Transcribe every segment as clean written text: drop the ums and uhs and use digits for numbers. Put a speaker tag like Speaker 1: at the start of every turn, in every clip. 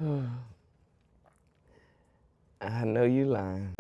Speaker 1: I know you lying.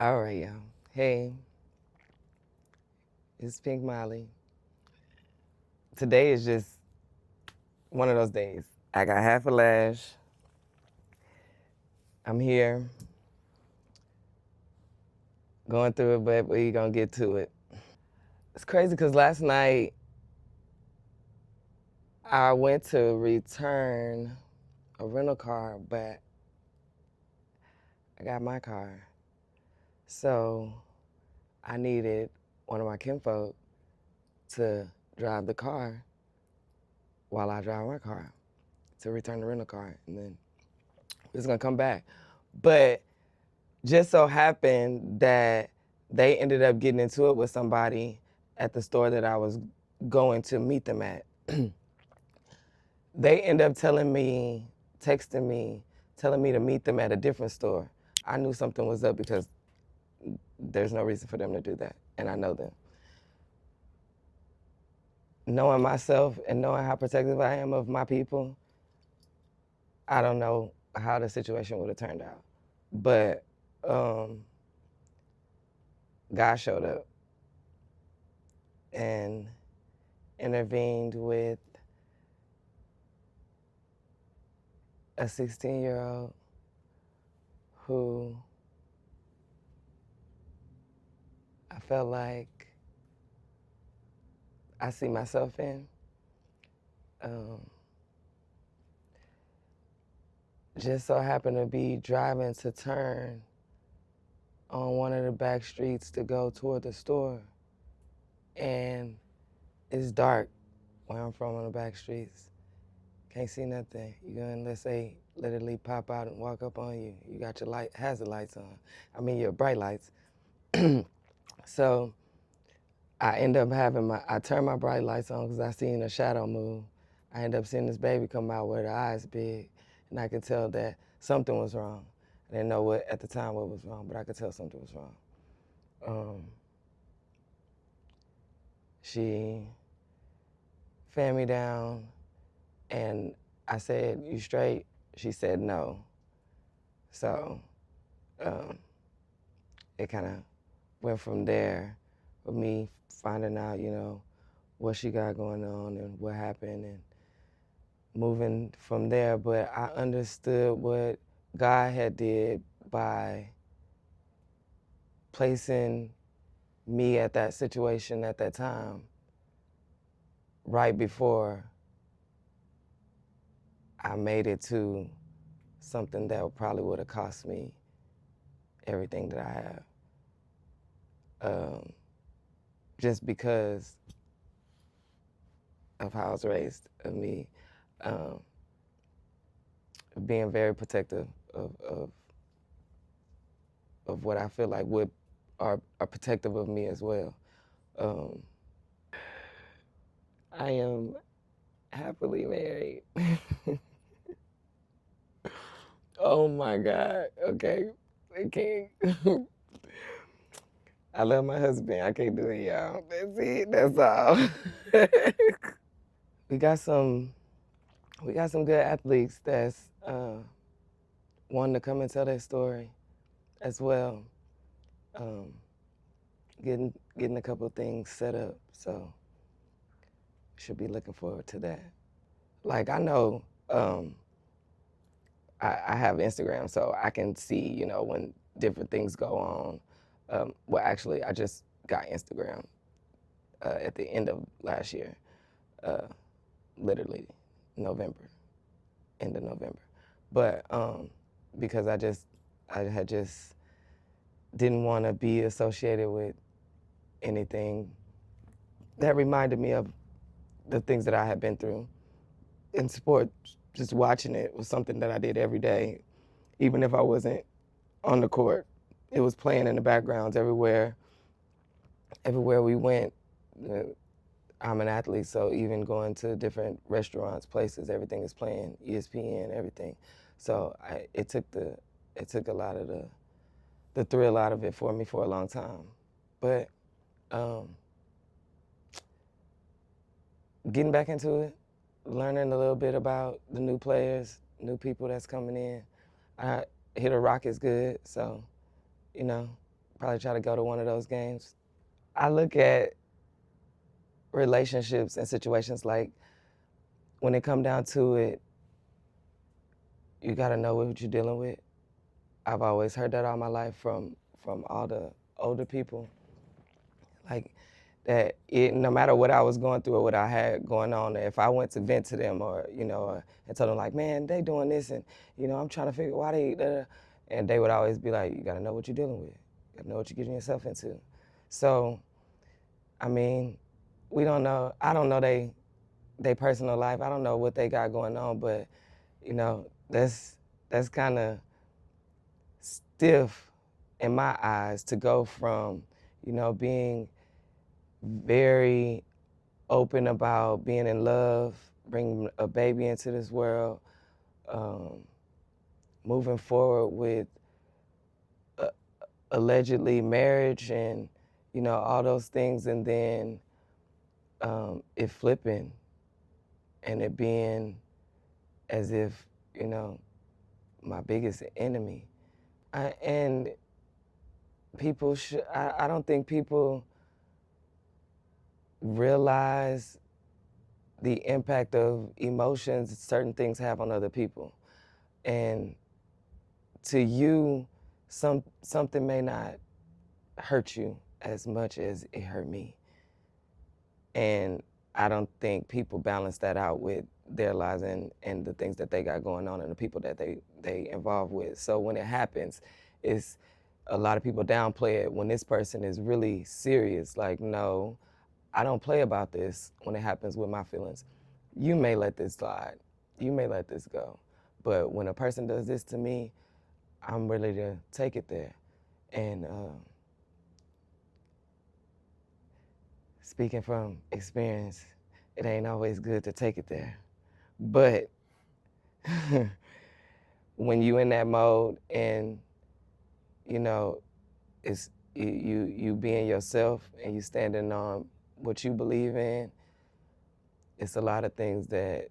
Speaker 1: All right, y'all. Hey, it's Pink Molly. Today is just one of those days. I got half a lash. I'm here, going through it, but we gonna get to it. It's crazy because last night I went to return a rental car, but I got my car. So I needed one of my kinfolk to drive the car while I drive my car to return the rental car. And then we was gonna come back. But just so happened that they ended up getting into it with somebody at the store that I was going to meet them at. They end up texting me, telling me to meet them at a different store. I knew something was up because there's no reason for them to do that, and I know them. Knowing myself and knowing how protective I am of my people, I don't know how the situation would have turned out. But God showed up and intervened with a 16-year-old who I felt like I see myself in. Just so happened to be driving to turn on one of the back streets to go toward the store. And it's dark where I'm from on the back streets. Can't see nothing. You're gonna, let's say, literally pop out and walk up on you. You got your hazard lights on. I mean, your bright lights. So I end up I turn my bright lights on because I seen a shadow move. I end up seeing this baby come out with her eyes big, and I could tell that something was wrong. I didn't know at the time what was wrong, but I could tell something was wrong. She fanned me down, and I said, "You straight?" She said, "No." So it kind of went from there with me finding out, what she got going on and what happened and moving from there. But I understood what God had did by placing me at that situation at that time right before I made it to something that probably would have cost me everything that I have. Just because of how I was raised, of me being very protective of what I feel like are protective of me as well. I am happily married. Oh my God. Okay. I can't. I love my husband. I can't do it, y'all. That's it. That's all. we got some good athletes that's wanting to come and tell their story as well. Getting a couple of things set up, so should be looking forward to that. Like I know I have Instagram, so I can see, when different things go on. Well, actually, I just got Instagram at the end of last year, literally November, end of November. But because I had just didn't want to be associated with anything that reminded me of the things that I had been through in sports. Just watching it was something that I did every day, even if I wasn't on the court. It was playing in the backgrounds everywhere. Everywhere we went, I'm an athlete, so even going to different restaurants, places, everything is playing, ESPN, everything. So it took a lot of the thrill out of it for me for a long time. But getting back into it, learning a little bit about the new players, new people that's coming in. I hit a rock is good, so you know, probably try to go to one of those games. I look at relationships and situations like when it come down to it, you got to know what you're dealing with. I've always heard that all my life from all the older people, like that no matter what I was going through or what I had going on, if I went to vent to them or and told them like, man, they doing this and I'm trying to figure why they, and they would always be like, you got to know what you're dealing with, you got to know what you're getting yourself into. So, I mean, we don't know. I don't know they personal life. I don't know what they got going on, but that's kind of stiff in my eyes to go from being very open about being in love, bringing a baby into this world, um, moving forward with allegedly marriage and all those things, and then it flipping and it being as if my biggest enemy. And people should. I don't think people realize the impact of emotions certain things have on other people. And to you, something may not hurt you as much as it hurt me. And I don't think people balance that out with their lives and the things that they got going on and the people that they involved with. So when it happens, it's a lot of people downplay it when this person is really serious. Like, no, I don't play about this when it happens with my feelings. You may let this slide. You may let this go. But when a person does this to me, I'm ready to take it there. And speaking from experience, it ain't always good to take it there. But when you in that mode and it's you being yourself and you standing on what you believe in, it's a lot of things that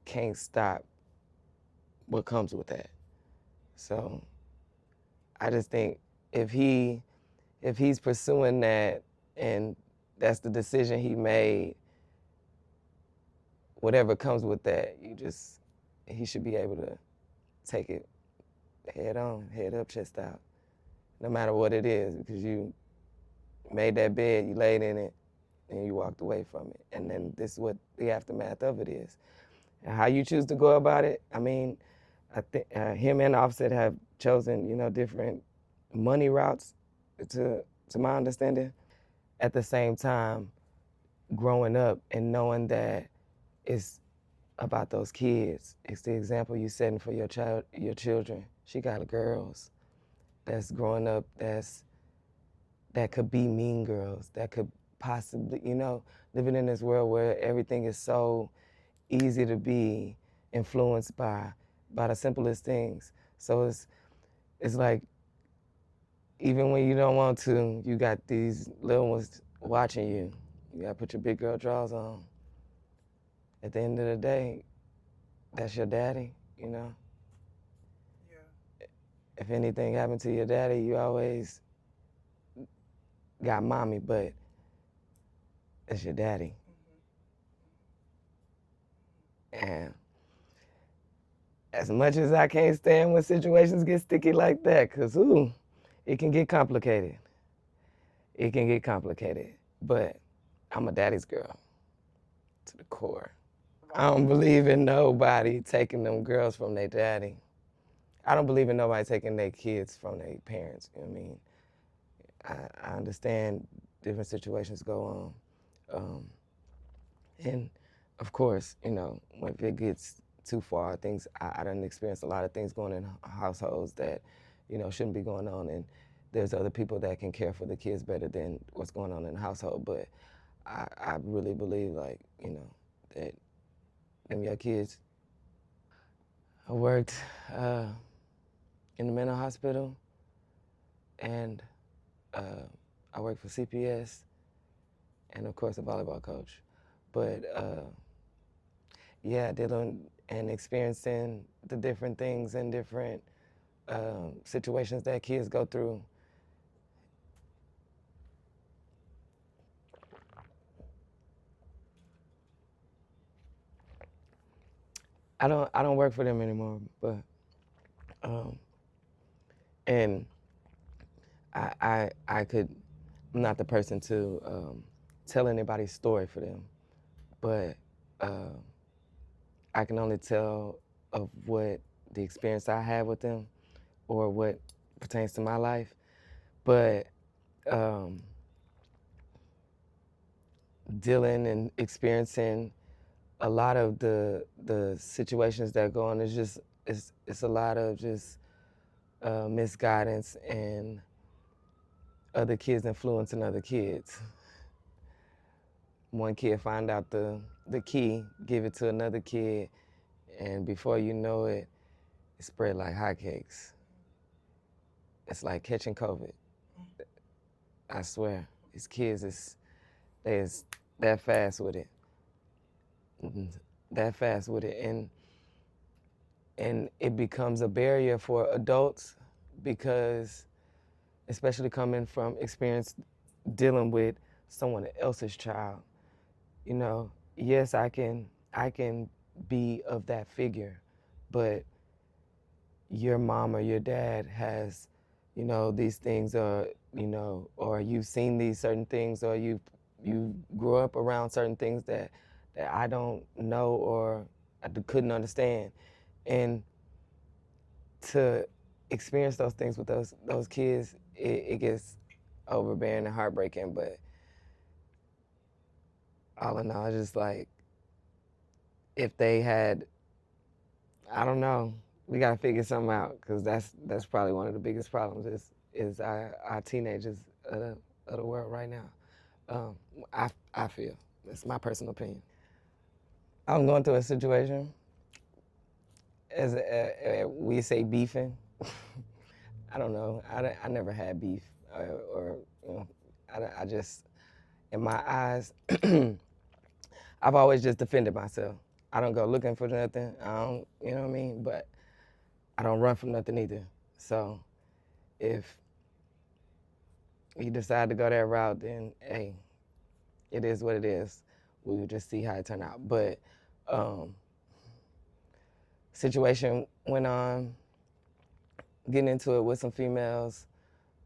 Speaker 1: can't stop what comes with that. So I just think if he's pursuing that and that's the decision he made, whatever comes with that, he should be able to take it head on, head up, chest out, no matter what it is, because you made that bed, you laid in it, and you walked away from it. And then this is what the aftermath of it is. And how you choose to go about it, I mean, I think him and Offset have chosen, different money routes to my understanding. At the same time, growing up and knowing that it's about those kids. It's the example you setting for your children. She got girls that's growing up that could be mean girls, that could possibly, living in this world where everything is so easy to be influenced by the simplest things. So it's like even when you don't want to, you got these little ones watching you. You gotta put your big girl drawers on. At the end of the day, that's your daddy, Yeah. If anything happened to your daddy, you always got mommy, but it's your daddy. And as much as I can't stand when situations get sticky like that, because, it can get complicated. It can get complicated. But I'm a daddy's girl to the core. I don't believe in nobody taking them girls from their daddy. I don't believe in nobody taking their kids from their parents. You know what I mean? I understand different situations go on. And of course, when it gets too far, I done experienced a lot of things going in households that, shouldn't be going on. And there's other people that can care for the kids better than what's going on in the household. But I really believe, like, that them young kids. I worked in the mental hospital, and I worked for CPS, and of course a volleyball coach. But yeah, dealing and experiencing the different things and different situations that kids go through. I don't work for them anymore, but um, and I could, I'm not the person to tell anybody's story for them, but uh, I can only tell of what the experience I had with them or what pertains to my life. But um, dealing and experiencing a lot of the situations that go on is just it's a lot of just misguidance and other kids influencing other kids. One kid find out the key, give it to another kid, and before you know it, it spread like hotcakes. It's like catching COVID. I swear, these kids is that fast with it, that fast with it, and it becomes a barrier for adults because, especially coming from experience dealing with someone else's child, you know, yes, I can be of that figure, but your mom or your dad has, these things, or or you've seen these certain things, or you grew up around certain things that I don't know or I couldn't understand, and to experience those things with those kids, it gets overbearing and heartbreaking. But all in all, it's just like if they had, I don't know, we gotta figure something out because that's probably one of the biggest problems is our teenagers of the world right now. Um, I feel that's my personal opinion. I'm going through a situation as we say beefing. I don't know. I never had beef or I just in my eyes I've always just defended myself. I don't go looking for nothing. I don't, you know what I mean? But I don't run from nothing either. So if you decide to go that route, then hey, it is what it is. We will just see how it turn out. But um, situation went on, getting into it with some females,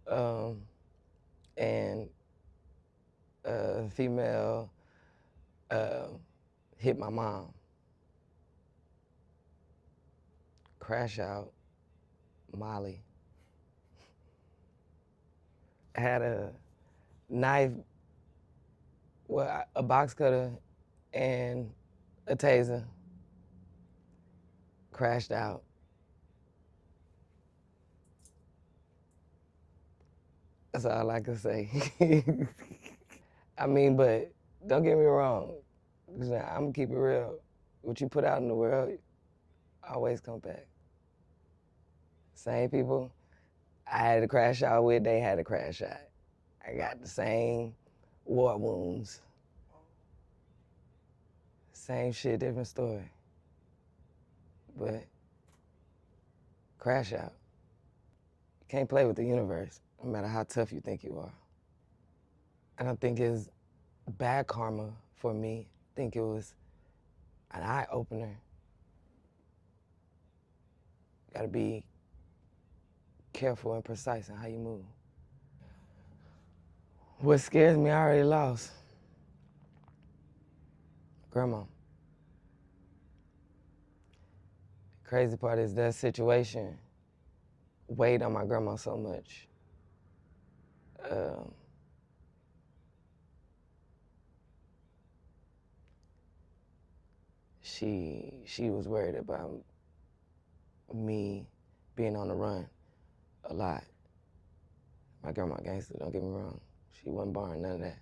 Speaker 1: um, and a female uh, hit my mom. Crash out, Molly. Had a knife, well, a box cutter, and a taser. Crashed out. That's all I can say. I mean, but don't get me wrong. I'm gonna keep it real. What you put out in the world always come back. Same people I had to crash out with, they had to crash out. I got the same war wounds. Same shit, different story. But crash out. You can't play with the universe, no matter how tough you think you are. I don't think it's bad karma for me. I think it was an eye opener. Gotta be careful and precise in how you move. What scares me, I already lost. Grandma. Crazy part is that situation weighed on my grandma so much. Um, she was worried about me being on the run a lot. My grandma gangster, don't get me wrong. She wasn't barring none of that.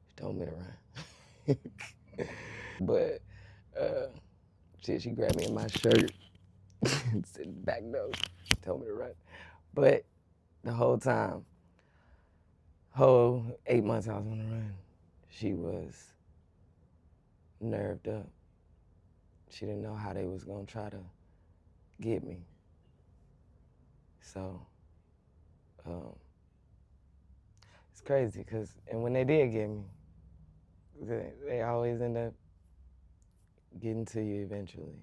Speaker 1: She told me to run. but uh, she grabbed me in my shirt and said, back nose, told me to run. But the whole time, whole 8 months I was on the run, she was nerved up. she didn't know how they was gonna try to get me. So it's crazy, and when they did get me, they always end up getting to you eventually.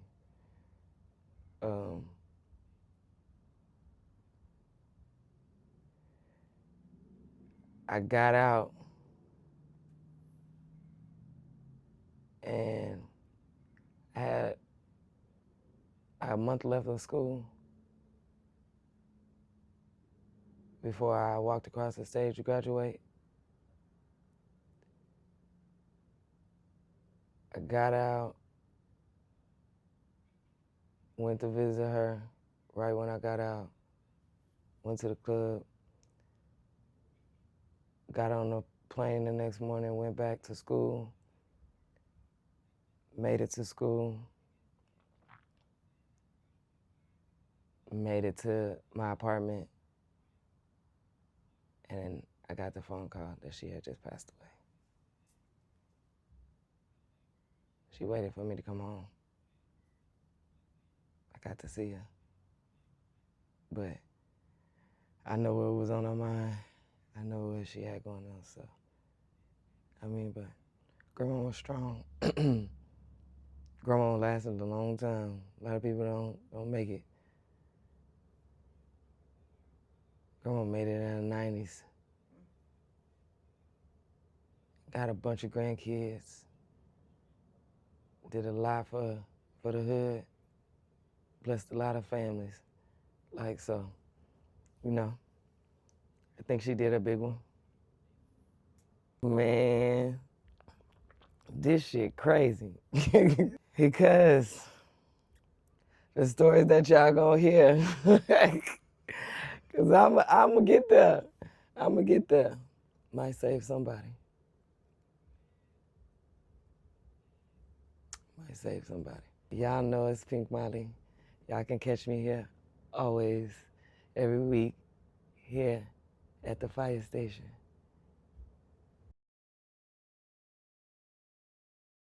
Speaker 1: I got out and I had a month left of school before I walked across the stage to graduate. I got out, went to visit her right when I got out, went to the club, got on the plane the next morning, went back to school, made it to school, made it to my apartment, and I got the phone call that she had just passed away. She waited for me to come home. I got to see her. But I know what was on her mind. I know what she had going on, so. But Grandma was strong. Grandma lasted a long time. A lot of people don't make it. Grandma made it in the 90s. Got a bunch of grandkids. Did a lot for the hood. Blessed a lot of families. So, I think she did a big one. Man, this shit crazy. Because the stories that y'all gonna hear, because I'm gonna get there. I'm gonna get there. Might save somebody. Might save somebody. Y'all know it's Pink Molly. Y'all can catch me here always, every week, here at the Fiya station.